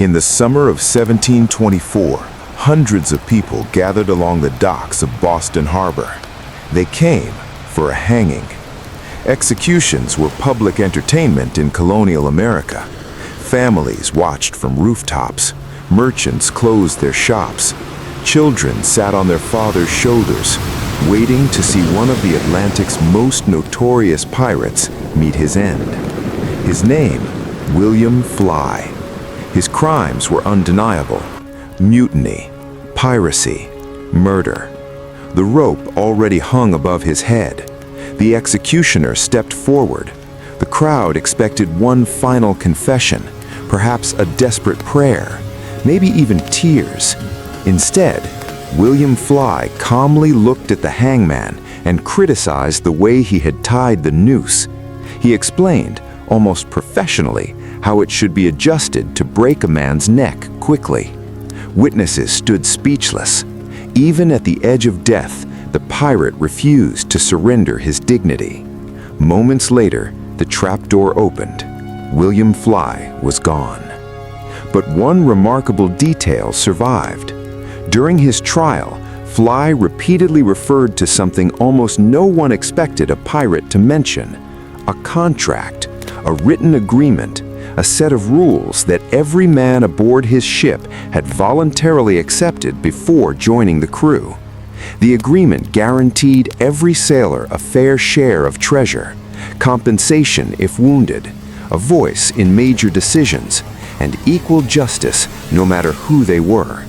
In the summer of 1724, hundreds of people gathered along the docks of Boston Harbor. They came for a hanging. Executions were public entertainment in colonial America. Families watched from rooftops. Merchants closed their shops. Children sat on their fathers' shoulders, waiting to see one of the Atlantic's most notorious pirates meet his end. His name, William Fly. His crimes were undeniable: mutiny, piracy, murder. The rope already hung above his head. The executioner stepped forward. The crowd expected one final confession, perhaps a desperate prayer, maybe even tears. Instead, William Fly calmly looked at the hangman and criticized the way he had tied the noose. He explained, almost professionally, how it should be adjusted to break a man's neck quickly. Witnesses stood speechless. Even at the edge of death, the pirate refused to surrender his dignity. Moments later, the trapdoor opened. William Fly was gone. But one remarkable detail survived. During his trial, Fly repeatedly referred to something almost no one expected a pirate to mention: a contract, a written agreement, a set of rules that every man aboard his ship had voluntarily accepted before joining the crew. The agreement guaranteed every sailor a fair share of treasure, compensation if wounded, a voice in major decisions, and equal justice no matter who they were.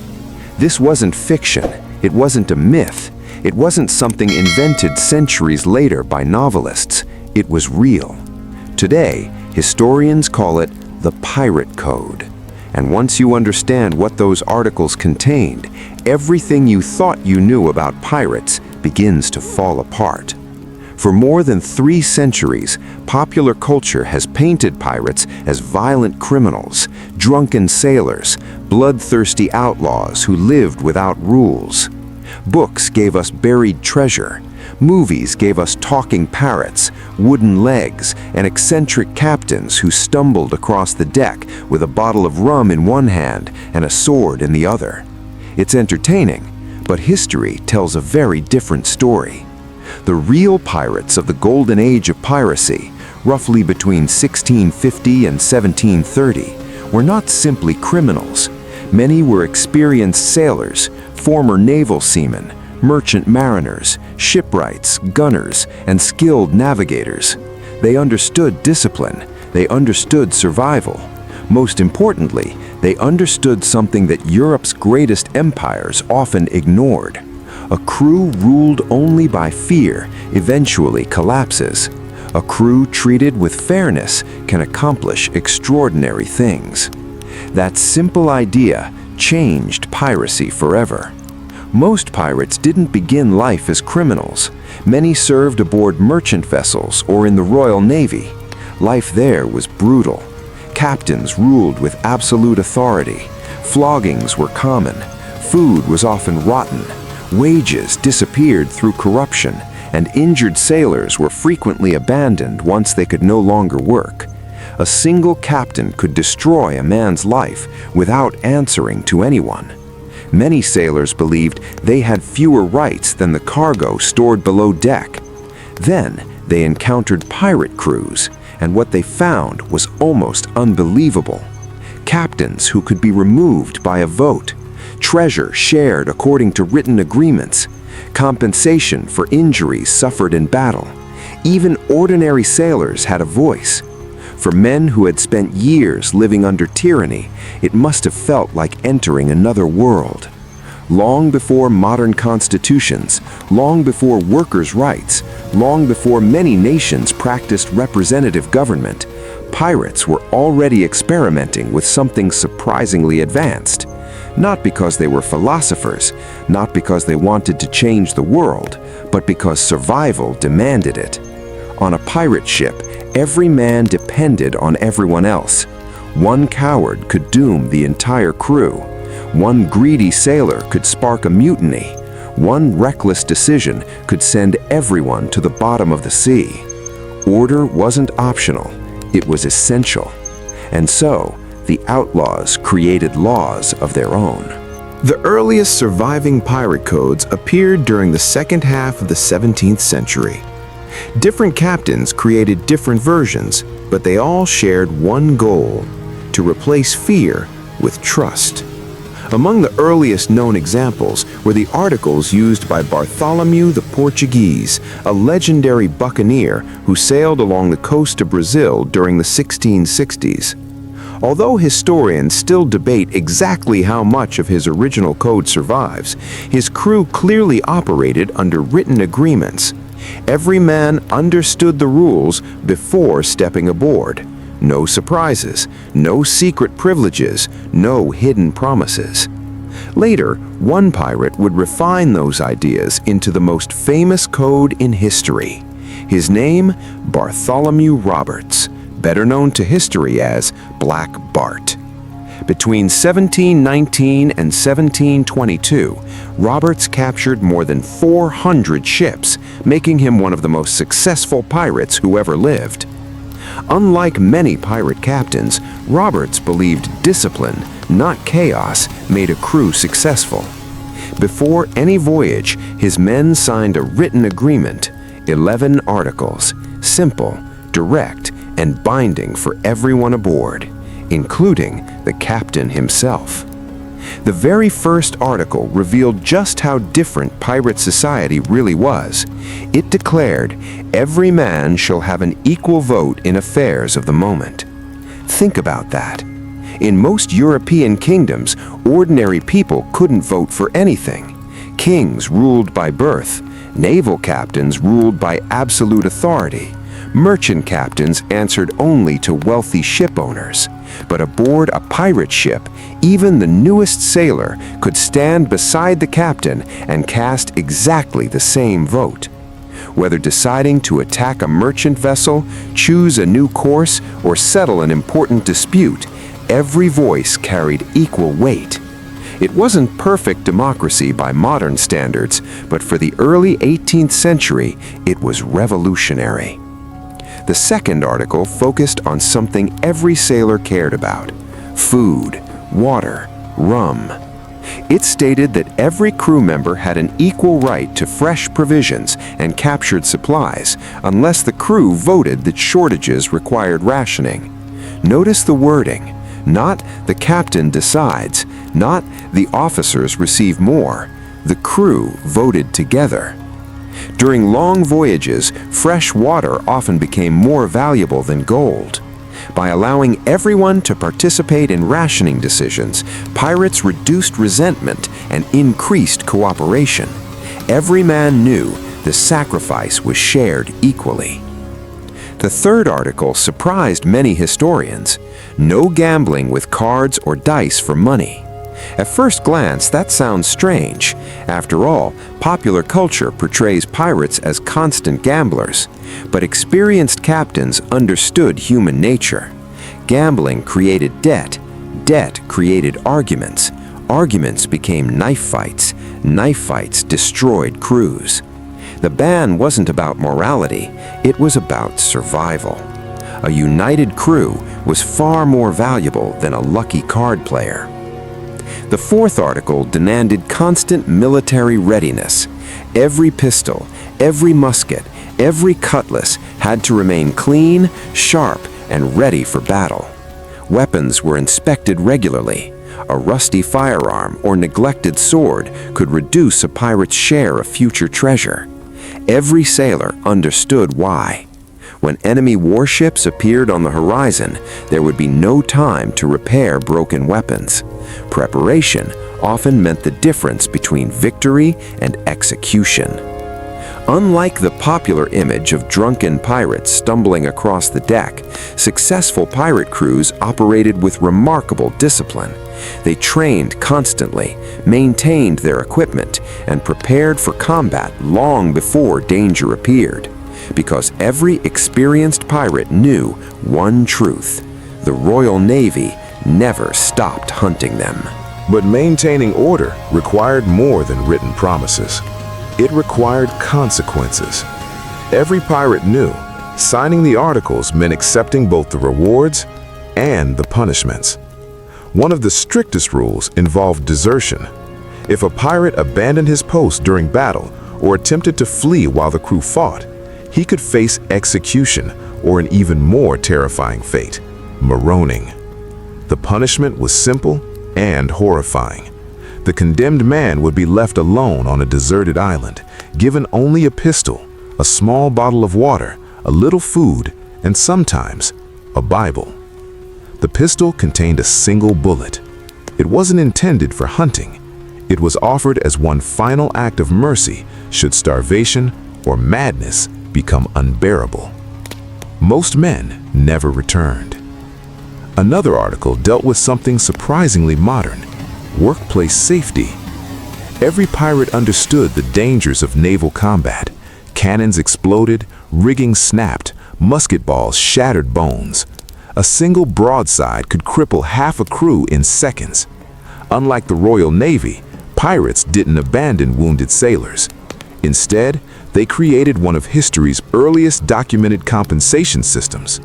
This wasn't fiction, it wasn't a myth, it wasn't something invented centuries later by novelists, it was real. Today, historians call it the Pirate Code. And once you understand what those articles contained, everything you thought you knew about pirates begins to fall apart. For more than 3 centuries, popular culture has painted pirates as violent criminals, drunken sailors, bloodthirsty outlaws who lived without rules. Books gave us buried treasure. Movies gave us talking parrots, wooden legs, and eccentric captains who stumbled across the deck with a bottle of rum in one hand and a sword in the other. It's entertaining, but history tells a very different story. The real pirates of the Golden Age of Piracy, roughly between 1650 and 1730, were not simply criminals. Many were experienced sailors, former naval seamen, merchant mariners, shipwrights, gunners, and skilled navigators. They understood discipline. They understood survival. Most importantly, they understood something that Europe's greatest empires often ignored. A crew ruled only by fear eventually collapses. A crew treated with fairness can accomplish extraordinary things. That simple idea changed piracy forever. Most pirates didn't begin life as criminals. Many served aboard merchant vessels or in the Royal Navy. Life there was brutal. Captains ruled with absolute authority. Floggings were common. Food was often rotten. Wages disappeared through corruption, and injured sailors were frequently abandoned once they could no longer work. A single captain could destroy a man's life without answering to anyone. Many sailors believed they had fewer rights than the cargo stored below deck. Then they encountered pirate crews, and what they found was almost unbelievable. Captains who could be removed by a vote, treasure shared according to written agreements, compensation for injuries suffered in battle. Even ordinary sailors had a voice. For men who had spent years living under tyranny, it must have felt like entering another world. Long before modern constitutions, long before workers' rights, long before many nations practiced representative government, pirates were already experimenting with something surprisingly advanced. Not because they were philosophers, not because they wanted to change the world, but because survival demanded it. On a pirate ship, every man depended on everyone else. One coward could doom the entire crew. One greedy sailor could spark a mutiny. One reckless decision could send everyone to the bottom of the sea. Order wasn't optional, it was essential. And so, the outlaws created laws of their own. The earliest surviving pirate codes appeared during the second half of the 17th century. Different captains created different versions, but they all shared one goal: to replace fear with trust. Among the earliest known examples were the articles used by Bartholomew the Portuguese, a legendary buccaneer who sailed along the coast of Brazil during the 1660s. Although historians still debate exactly how much of his original code survives, his crew clearly operated under written agreements. Every man understood the rules before stepping aboard. No surprises, no secret privileges, no hidden promises. Later, one pirate would refine those ideas into the most famous code in history. His name, Bartholomew Roberts, better known to history as Black Bart. Between 1719 and 1722, Roberts captured more than 400 ships, making him one of the most successful pirates who ever lived. Unlike many pirate captains, Roberts believed discipline, not chaos, made a crew successful. Before any voyage, his men signed a written agreement, 11 articles, simple, direct, and binding for everyone aboard, including the captain himself. The very first article revealed just how different pirate society really was. It declared, "Every man shall have an equal vote in affairs of the moment." Think about that. In most European kingdoms, ordinary people couldn't vote for anything. Kings ruled by birth, naval captains ruled by absolute authority, merchant captains answered only to wealthy ship owners. But aboard a pirate ship, even the newest sailor could stand beside the captain and cast exactly the same vote. Whether deciding to attack a merchant vessel, choose a new course, or settle an important dispute, every voice carried equal weight. It wasn't perfect democracy by modern standards, but for the early 18th century, it was revolutionary. The second article focused on something every sailor cared about: food, water, rum. It stated that every crew member had an equal right to fresh provisions and captured supplies, unless the crew voted that shortages required rationing. Notice the wording: not the captain decides, not the officers receive more. The crew voted together. During long voyages, fresh water often became more valuable than gold. By allowing everyone to participate in rationing decisions, pirates reduced resentment and increased cooperation. Every man knew the sacrifice was shared equally. The third article surprised many historians: no gambling with cards or dice for money. At first glance, that sounds strange. After all, popular culture portrays pirates as constant gamblers. But experienced captains understood human nature. Gambling created debt. Debt created arguments. Arguments became knife fights. Knife fights destroyed crews. The ban wasn't about morality. It was about survival. A united crew was far more valuable than a lucky card player. The fourth article demanded constant military readiness. Every pistol, every musket, every cutlass had to remain clean, sharp, and ready for battle. Weapons were inspected regularly. A rusty firearm or neglected sword could reduce a pirate's share of future treasure. Every sailor understood why. When enemy warships appeared on the horizon, there would be no time to repair broken weapons. Preparation often meant the difference between victory and execution. Unlike the popular image of drunken pirates stumbling across the deck, successful pirate crews operated with remarkable discipline. They trained constantly, maintained their equipment, and prepared for combat long before danger appeared. Because every experienced pirate knew one truth: the Royal Navy never stopped hunting them. But maintaining order required more than written promises. It required consequences. Every pirate knew signing the articles meant accepting both the rewards and the punishments. One of the strictest rules involved desertion. If a pirate abandoned his post during battle or attempted to flee while the crew fought, he could face execution or an even more terrifying fate, maroning. The punishment was simple and horrifying. The condemned man would be left alone on a deserted island, given only a pistol, a small bottle of water, a little food, and sometimes a Bible. The pistol contained a single bullet. It wasn't intended for hunting. It was offered as one final act of mercy should starvation or madness become unbearable. Most men never returned. Another article dealt with something surprisingly modern: workplace safety. Every pirate understood the dangers of naval combat. Cannons exploded, rigging snapped, musket balls shattered bones. A single broadside could cripple half a crew in seconds. Unlike the Royal Navy, pirates didn't abandon wounded sailors. Instead, they created one of history's earliest documented compensation systems.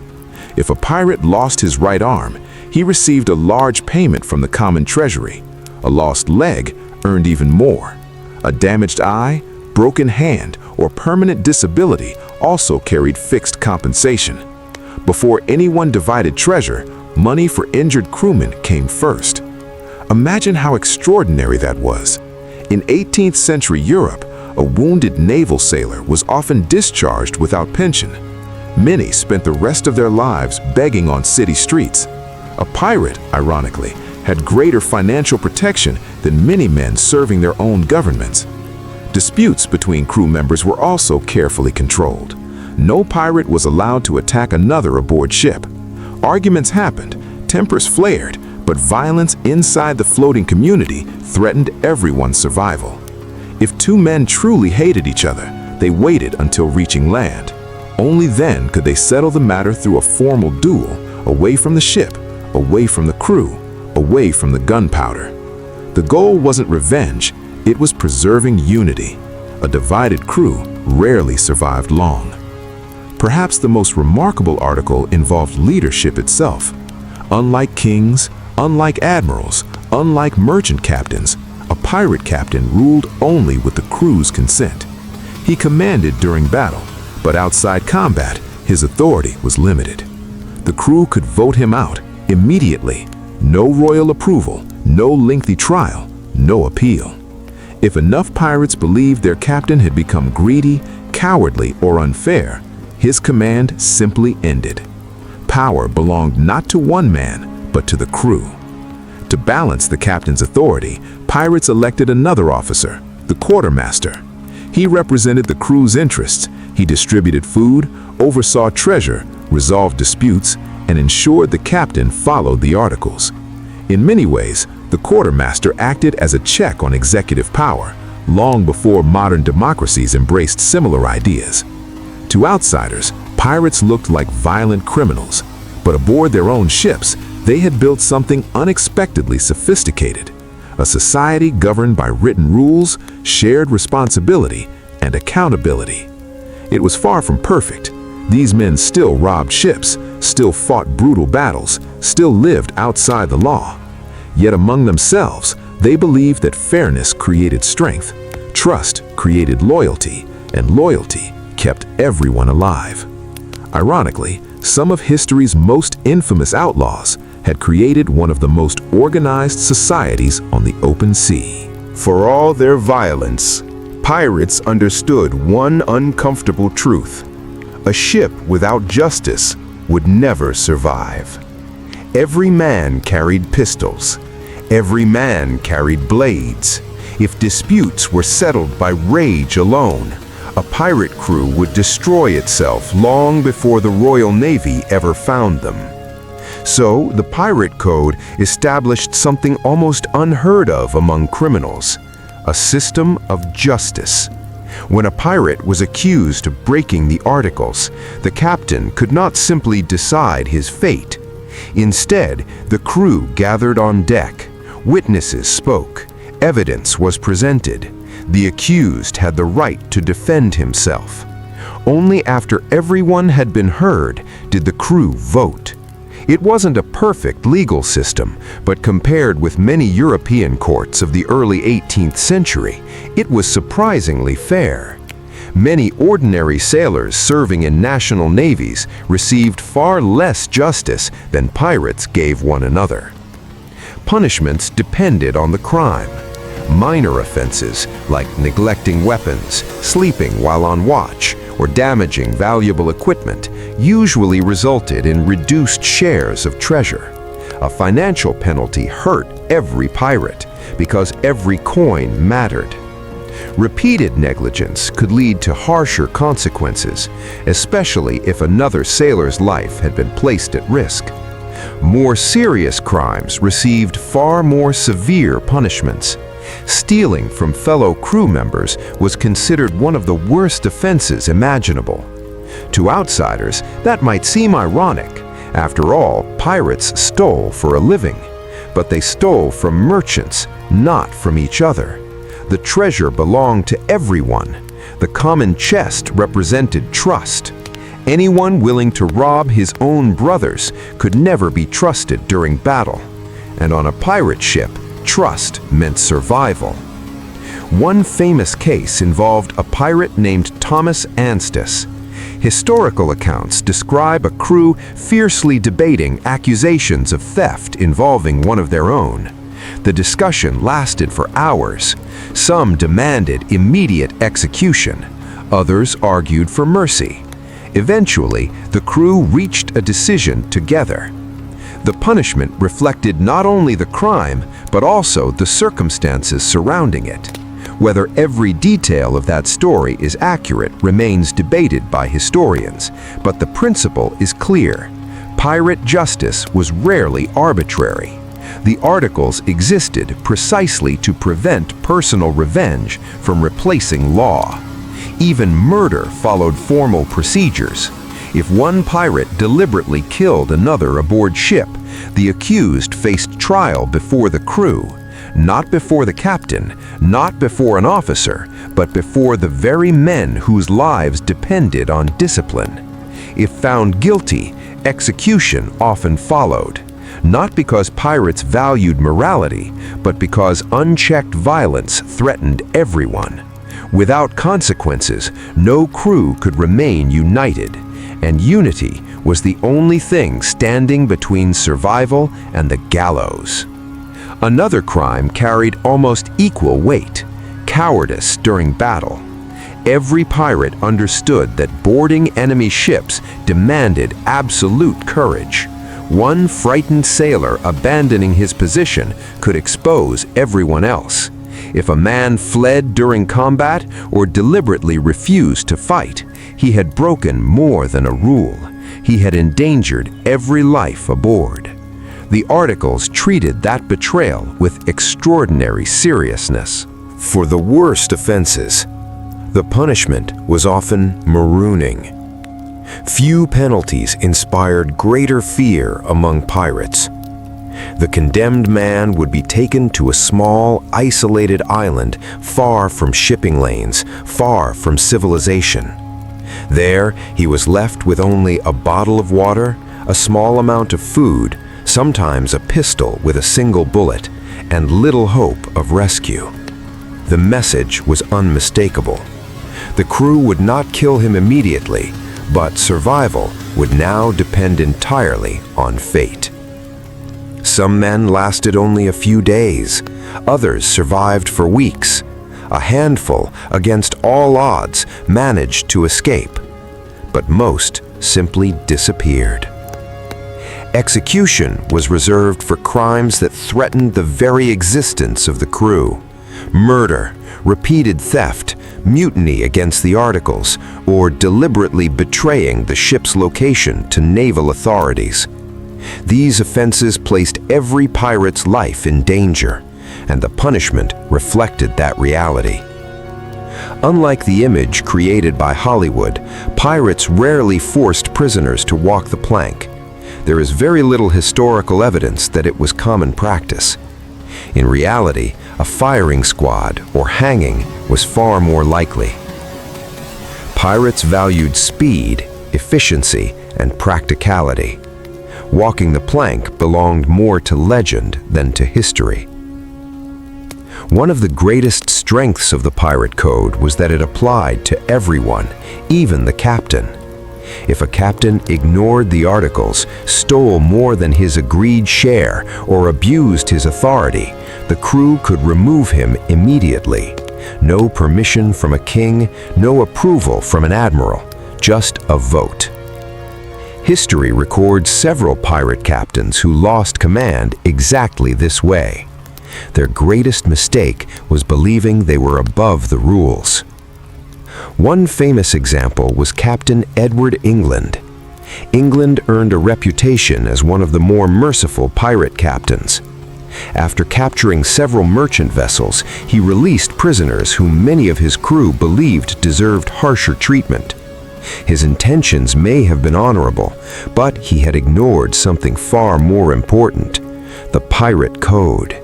If a pirate lost his right arm, he received a large payment from the common treasury. A lost leg earned even more. A damaged eye, broken hand, or permanent disability also carried fixed compensation. Before anyone divided treasure, money for injured crewmen came first. Imagine how extraordinary that was. In 18th century Europe, a wounded naval sailor was often discharged without pension. Many spent the rest of their lives begging on city streets. A pirate, ironically, had greater financial protection than many men serving their own governments. Disputes between crew members were also carefully controlled. No pirate was allowed to attack another aboard ship. Arguments happened, tempers flared, but violence inside the floating community threatened everyone's survival. If two men truly hated each other, they waited until reaching land. Only then could they settle the matter through a formal duel, away from the ship, away from the crew, away from the gunpowder. The goal wasn't revenge, it was preserving unity. A divided crew rarely survived long. Perhaps the most remarkable article involved leadership itself. Unlike kings, unlike admirals, unlike merchant captains, a pirate captain ruled only with the crew's consent. He commanded during battle, but outside combat, his authority was limited. The crew could vote him out immediately. No royal approval, no lengthy trial, no appeal. If enough pirates believed their captain had become greedy, cowardly, or unfair, his command simply ended. Power belonged not to one man, but to the crew. To balance the captain's authority, pirates elected another officer, the quartermaster. He represented the crew's interests. He distributed food, oversaw treasure, resolved disputes, and ensured the captain followed the articles. In many ways, the quartermaster acted as a check on executive power, long before modern democracies embraced similar ideas. To outsiders, pirates looked like violent criminals, but aboard their own ships, they had built something unexpectedly sophisticated. A society governed by written rules, shared responsibility, and accountability. It was far from perfect. These men still robbed ships, still fought brutal battles, still lived outside the law. Yet among themselves, they believed that fairness created strength, trust created loyalty, and loyalty kept everyone alive. Ironically, some of history's most infamous outlaws had created one of the most organized societies on the open sea. For all their violence, pirates understood one uncomfortable truth. A ship without justice would never survive. Every man carried pistols. Every man carried blades. If disputes were settled by rage alone, a pirate crew would destroy itself long before the Royal Navy ever found them. So, the Pirate Code established something almost unheard of among criminals: a system of justice. When a pirate was accused of breaking the articles, the captain could not simply decide his fate. Instead, the crew gathered on deck. Witnesses spoke. Evidence was presented. The accused had the right to defend himself. Only after everyone had been heard did the crew vote. It wasn't a perfect legal system, but compared with many European courts of the early 18th century, it was surprisingly fair. Many ordinary sailors serving in national navies received far less justice than pirates gave one another. Punishments depended on the crime. Minor offenses, like neglecting weapons, sleeping while on watch, or damaging valuable equipment, usually resulted in reduced shares of treasure. A financial penalty hurt every pirate because every coin mattered. Repeated negligence could lead to harsher consequences, especially if another sailor's life had been placed at risk. More serious crimes received far more severe punishments. Stealing from fellow crew members was considered one of the worst offenses imaginable. To outsiders, that might seem ironic. After all, pirates stole for a living. But they stole from merchants, not from each other. The treasure belonged to everyone. The common chest represented trust. Anyone willing to rob his own brothers could never be trusted during battle. And on a pirate ship, trust meant survival. One famous case involved a pirate named Thomas Anstis. Historical accounts describe a crew fiercely debating accusations of theft involving one of their own. The discussion lasted for hours. Some demanded immediate execution. Others argued for mercy. Eventually, the crew reached a decision together. The punishment reflected not only the crime, but also the circumstances surrounding it. Whether every detail of that story is accurate remains debated by historians, but the principle is clear. Pirate justice was rarely arbitrary. The articles existed precisely to prevent personal revenge from replacing law. Even murder followed formal procedures. If one pirate deliberately killed another aboard ship, the accused faced trial before the crew, not before the captain, not before an officer, but before the very men whose lives depended on discipline. If found guilty, execution often followed, not because pirates valued morality, but because unchecked violence threatened everyone. Without consequences, no crew could remain united, and unity was the only thing standing between survival and the gallows. Another crime carried almost equal weight: cowardice during battle. Every pirate understood that boarding enemy ships demanded absolute courage. One frightened sailor abandoning his position could expose everyone else. If a man fled during combat or deliberately refused to fight, he had broken more than a rule. He had endangered every life aboard. The articles treated that betrayal with extraordinary seriousness. For the worst offenses, the punishment was often marooning. Few penalties inspired greater fear among pirates. The condemned man would be taken to a small, isolated island far from shipping lanes, far from civilization. There, he was left with only a bottle of water, a small amount of food, sometimes a pistol with a single bullet, and little hope of rescue. The message was unmistakable. The crew would not kill him immediately, but survival would now depend entirely on fate. Some men lasted only a few days. Others survived for weeks. A handful, against all odds, managed to escape. But most simply disappeared. Execution was reserved for crimes that threatened the very existence of the crew. Murder, repeated theft, mutiny against the articles, or deliberately betraying the ship's location to naval authorities. These offenses placed every pirate's life in danger, and the punishment reflected that reality. Unlike the image created by Hollywood, pirates rarely forced prisoners to walk the plank. There is very little historical evidence that it was common practice. In reality, a firing squad or hanging was far more likely. Pirates valued speed, efficiency, and practicality. Walking the plank belonged more to legend than to history. One of the greatest strengths of the pirate code was that it applied to everyone, even the captain. If a captain ignored the articles, stole more than his agreed share, or abused his authority, the crew could remove him immediately. No permission from a king, no approval from an admiral, just a vote. History records several pirate captains who lost command exactly this way. Their greatest mistake was believing they were above the rules. One famous example was Captain Edward England. England earned a reputation as one of the more merciful pirate captains. After capturing several merchant vessels, he released prisoners whom many of his crew believed deserved harsher treatment. His intentions may have been honorable, but he had ignored something far more important: the pirate code.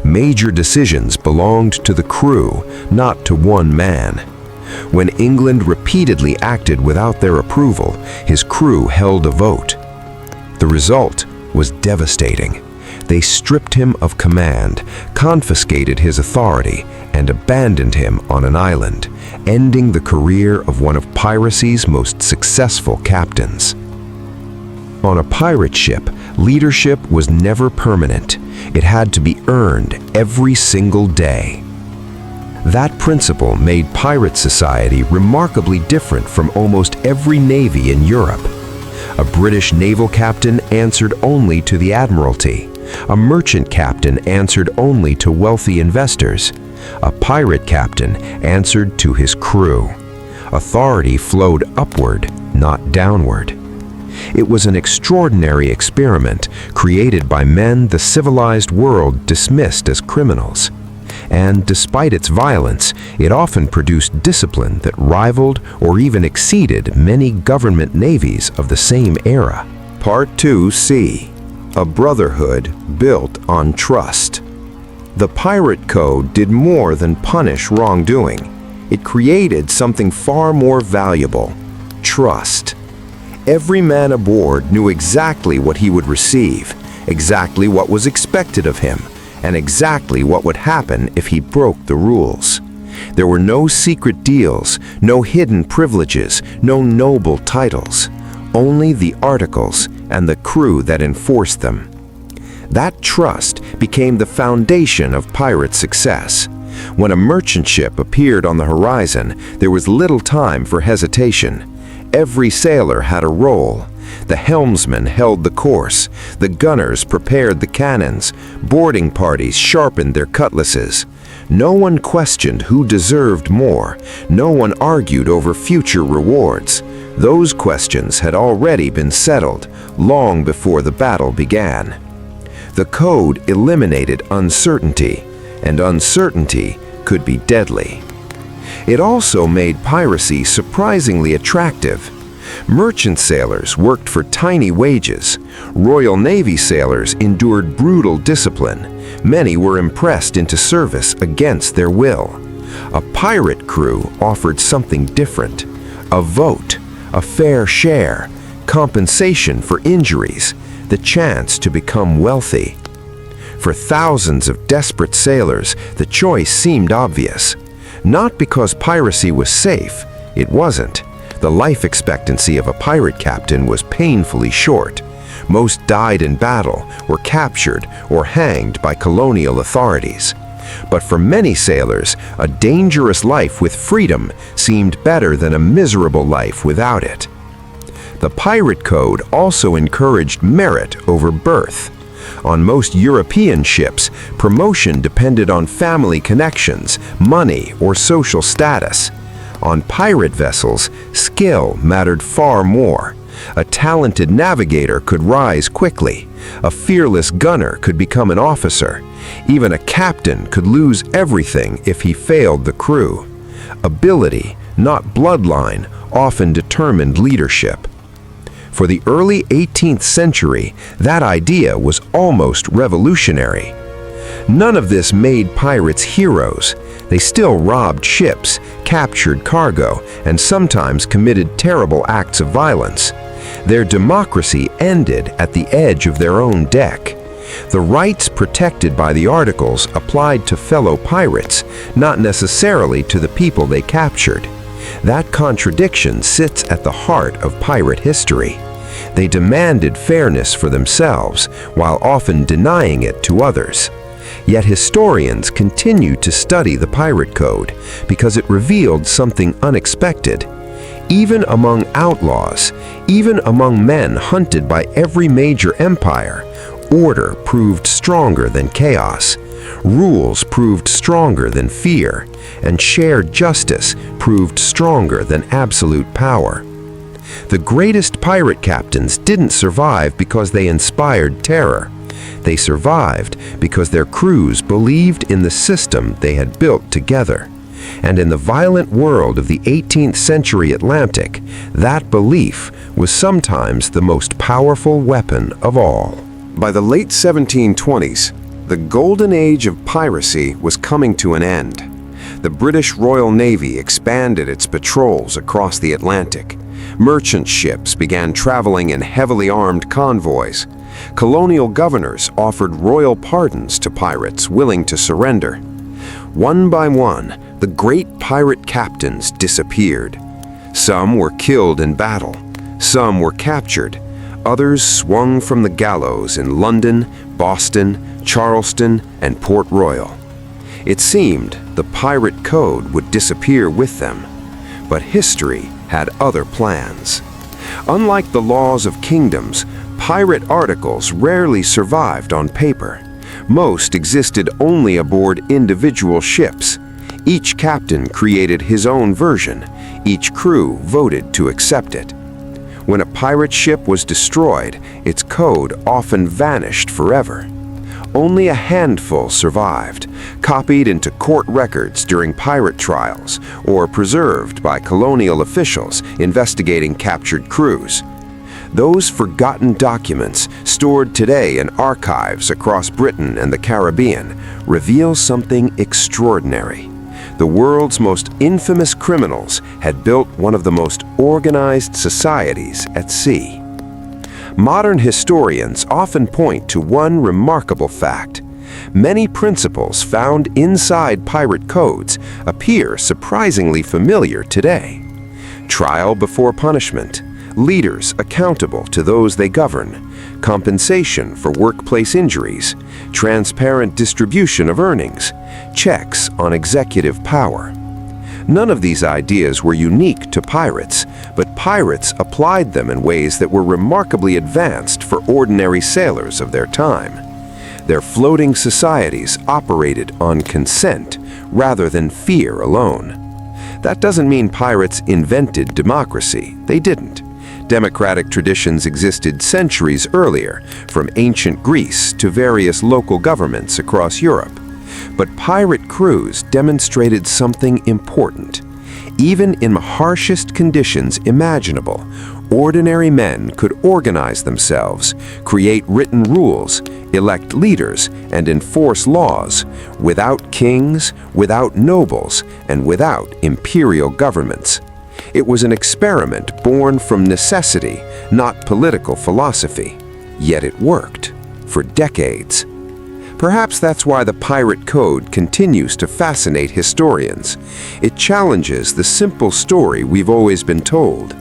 Major decisions belonged to the crew, not to one man. When England repeatedly acted without their approval, his crew held a vote. The result was devastating. They stripped him of command, confiscated his authority, and abandoned him on an island, ending the career of one of piracy's most successful captains. On a pirate ship, leadership was never permanent. It had to be earned every single day. That principle made pirate society remarkably different from almost every navy in Europe. A British naval captain answered only to the Admiralty. A merchant captain answered only to wealthy investors. A pirate captain answered to his crew. Authority flowed upward, not downward. It was an extraordinary experiment created by men the civilized world dismissed as criminals. And despite its violence, it often produced discipline that rivaled or even exceeded many government navies of the same era. Part 2C. A brotherhood built on trust. The pirate code did more than punish wrongdoing. It created something far more valuable: trust. Every man aboard knew exactly what he would receive, exactly what was expected of him, and exactly what would happen if he broke the rules. There were no secret deals, no hidden privileges, no noble titles. Only the articles and the crew that enforced them. That trust became the foundation of pirate success. When a merchant ship appeared on the horizon, there was little time for hesitation. Every sailor had a role. The helmsman held the course, the gunners prepared the cannons, boarding parties sharpened their cutlasses. No one questioned who deserved more, no one argued over future rewards. Those questions had already been settled long before the battle began. The code eliminated uncertainty, and uncertainty could be deadly. It also made piracy surprisingly attractive. Merchant sailors worked for tiny wages. Royal Navy sailors endured brutal discipline. Many were impressed into service against their will. A pirate crew offered something different: a vote, a fair share, compensation for injuries, the chance to become wealthy. For thousands of desperate sailors, the choice seemed obvious. Not because piracy was safe, it wasn't. The life expectancy of a pirate captain was painfully short. Most died in battle, were captured, or hanged by colonial authorities. But for many sailors, a dangerous life with freedom seemed better than a miserable life without it. The pirate code also encouraged merit over birth. On most European ships, promotion depended on family connections, money, or social status. On pirate vessels, skill mattered far more. A talented navigator could rise quickly. A fearless gunner could become an officer. Even a captain could lose everything if he failed the crew. Ability, not bloodline, often determined leadership. For the early 18th century, that idea was almost revolutionary. None of this made pirates heroes. They still robbed ships, captured cargo, and sometimes committed terrible acts of violence. Their democracy ended at the edge of their own deck. The rights protected by the articles applied to fellow pirates, not necessarily to the people they captured. That contradiction sits at the heart of pirate history. They demanded fairness for themselves, while often denying it to others. Yet historians continue to study the pirate code because it revealed something unexpected. Even among outlaws, even among men hunted by every major empire, order proved stronger than chaos, rules proved stronger than fear, and shared justice proved stronger than absolute power. The greatest pirate captains didn't survive because they inspired terror. They survived because their crews believed in the system they had built together. And in the violent world of the 18th century Atlantic, that belief was sometimes the most powerful weapon of all. By the late 1720s, the Golden Age of Piracy was coming to an end. The British Royal Navy expanded its patrols across the Atlantic. Merchant ships began traveling in heavily armed convoys. Colonial governors offered royal pardons to pirates willing to surrender. One by one, the great pirate captains disappeared. Some were killed in battle. Some were captured. Others swung from the gallows in London, Boston, Charleston, and Port Royal. It seemed the pirate code would disappear with them. But history had other plans. Unlike the laws of kingdoms, pirate articles rarely survived on paper. Most existed only aboard individual ships. Each captain created his own version. Each crew voted to accept it. When a pirate ship was destroyed, its code often vanished forever. Only a handful survived, copied into court records during pirate trials, or preserved by colonial officials investigating captured crews. Those forgotten documents, stored today in archives across Britain and the Caribbean, reveal something extraordinary. The world's most infamous criminals had built one of the most organized societies at sea. Modern historians often point to one remarkable fact. Many principles found inside pirate codes appear surprisingly familiar today. Trial before punishment, leaders accountable to those they govern, compensation for workplace injuries, transparent distribution of earnings, checks on executive power. None of these ideas were unique to pirates, but pirates applied them in ways that were remarkably advanced for ordinary sailors of their time. Their floating societies operated on consent rather than fear alone. That doesn't mean pirates invented democracy. They didn't. Democratic traditions existed centuries earlier, from ancient Greece to various local governments across Europe. But pirate crews demonstrated something important. Even in the harshest conditions imaginable, ordinary men could organize themselves, create written rules, elect leaders, and enforce laws without kings, without nobles, and without imperial governments. It was an experiment born from necessity, not political philosophy. Yet it worked for decades. Perhaps that's why the pirate code continues to fascinate historians. It challenges the simple story we've always been told.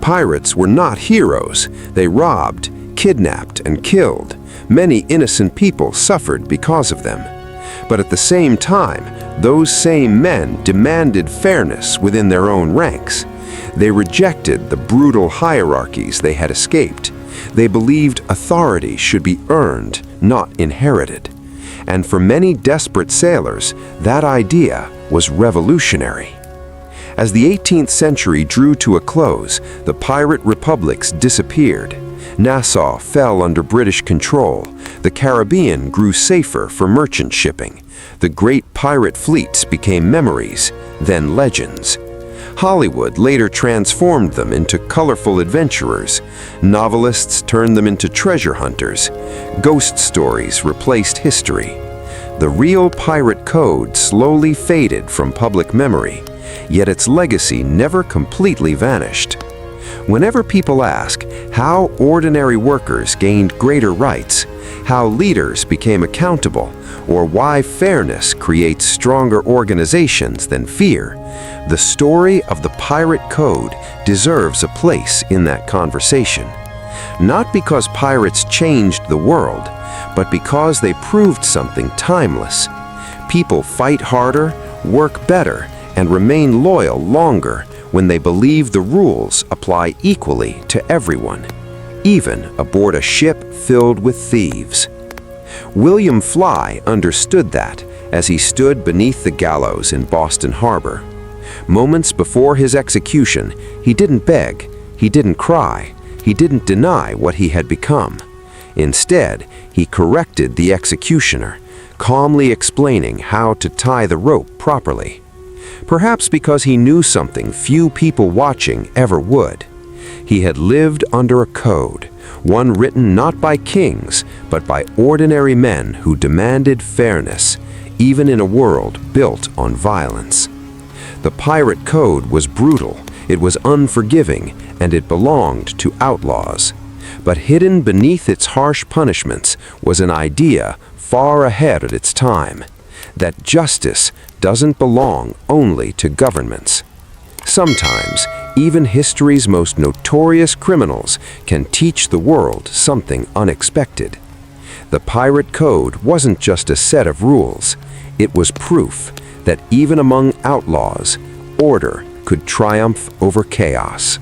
Pirates were not heroes. They robbed, kidnapped, and killed. Many innocent people suffered because of them. But at the same time, those same men demanded fairness within their own ranks. They rejected the brutal hierarchies they had escaped. They believed authority should be earned, not inherited. And for many desperate sailors, that idea was revolutionary. As the 18th century drew to a close, the pirate republics disappeared. Nassau fell under British control. The Caribbean grew safer for merchant shipping. The great pirate fleets became memories, then legends. Hollywood later transformed them into colorful adventurers. Novelists turned them into treasure hunters. Ghost stories replaced history. The real pirate code slowly faded from public memory, yet its legacy never completely vanished. Whenever people ask how ordinary workers gained greater rights, how leaders became accountable, or why fairness creates stronger organizations than fear, the story of the Pirate Code deserves a place in that conversation. Not because pirates changed the world, but because they proved something timeless. People fight harder, work better, and remain loyal longer when they believe the rules apply equally to everyone, even aboard a ship filled with thieves. William Fly understood that as he stood beneath the gallows in Boston Harbor. Moments before his execution, he didn't beg, he didn't cry, he didn't deny what he had become. Instead, he corrected the executioner, calmly explaining how to tie the rope properly. Perhaps because he knew something few people watching ever would. He had lived under a code, one written not by kings, but by ordinary men who demanded fairness, even in a world built on violence. The Pirate Code was brutal, it was unforgiving, and it belonged to outlaws. But hidden beneath its harsh punishments was an idea far ahead of its time, that justice doesn't belong only to governments. Sometimes, even history's most notorious criminals can teach the world something unexpected. The Pirate Code wasn't just a set of rules, it was proof that even among outlaws, order could triumph over chaos.